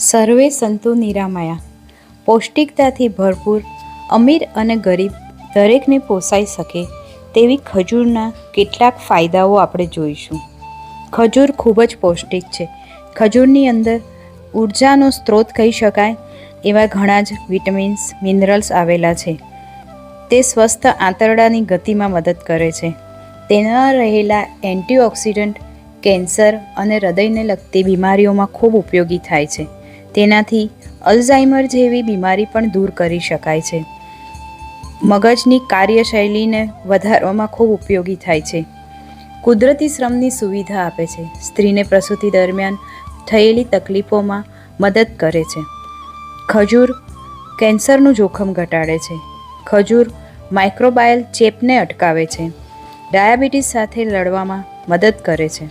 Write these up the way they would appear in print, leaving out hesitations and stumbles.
સર્વે સંતુ નિરામયા. પૌષ્ટિકતાથી ભરપૂર, અમીર અને ગરીબ દરેકને પોસાઈ શકે તેવી ખજૂરના કેટલાક ફાયદાઓ આપણે જોઈશું. ખજૂર ખૂબ જ પૌષ્ટિક છે. ખજૂરની અંદર ઉર્જાનો સ્ત્રોત કહી શકાય એવા ઘણા જ વિટામિન્સ, મિનરલ્સ આવેલા છે. તે સ્વસ્થ આંતરડાની ગતિમાં મદદ કરે છે. તેમાં રહેલા એન્ટીઓક્સિડન્ટ કેન્સર અને હૃદયને લગતી બીમારીઓમાં ખૂબ ઉપયોગી થાય છે. તેનાથી અલ્ઝાઇમર જેવી બીમારી પણ દૂર કરી શકાય છે. મગજની કાર્યશૈલીને વધારવામાં ખૂબ ઉપયોગી થાય છે. કુદરતી શ્રમની સુવિધા આપે છે. સ્ત્રીને પ્રસૂતિ દરમિયાન થયેલી તકલીફોમાં મદદ કરે છે. ખજૂર કેન્સરનું જોખમ ઘટાડે છે. ખજૂર માઇક્રોબાયલ ચેપને અટકાવે છે. ડાયાબિટીસ સાથે લડવામાં મદદ કરે છે.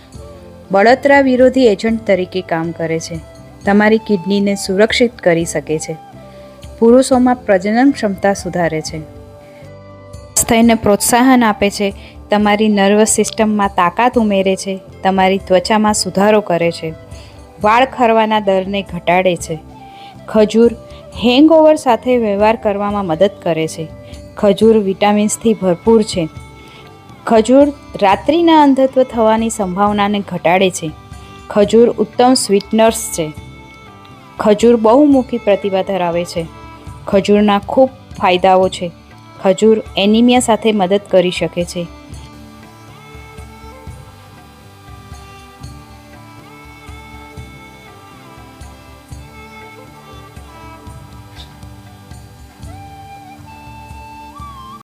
બળતરા વિરોધી એજન્ટ તરીકે કામ કરે છે. તમારી કિડનીને સુરક્ષિત કરી શકે છે. પુરુષોમાં પ્રજનન ક્ષમતા સુધારે છે. સ્વાસ્થ્યને પ્રોત્સાહન આપે છે. તમારી નર્વસ સિસ્ટમમાં તાકાત ઉમેરે છે. તમારી ત્વચામાં સુધારો કરે છે. વાળ ખરવાના દરને ઘટાડે છે. ખજૂર હેંગઓવર સાથે વ્યવહાર કરવામાં મદદ કરે છે. ખજૂર વિટામિન્સથી ભરપૂર છે. ખજૂર રાત્રિના અંધત્વ થવાની સંભાવનાને ઘટાડે છે. ખજૂર ઉત્તમ સ્વીટનર્સ છે. ખજૂર બહુમુખી પ્રતિભા ધરાવે છે. ખજૂરના ખૂબ ફાયદાઓ છે. ખજૂર એનિમિયા સાથે મદદ કરી શકે છે.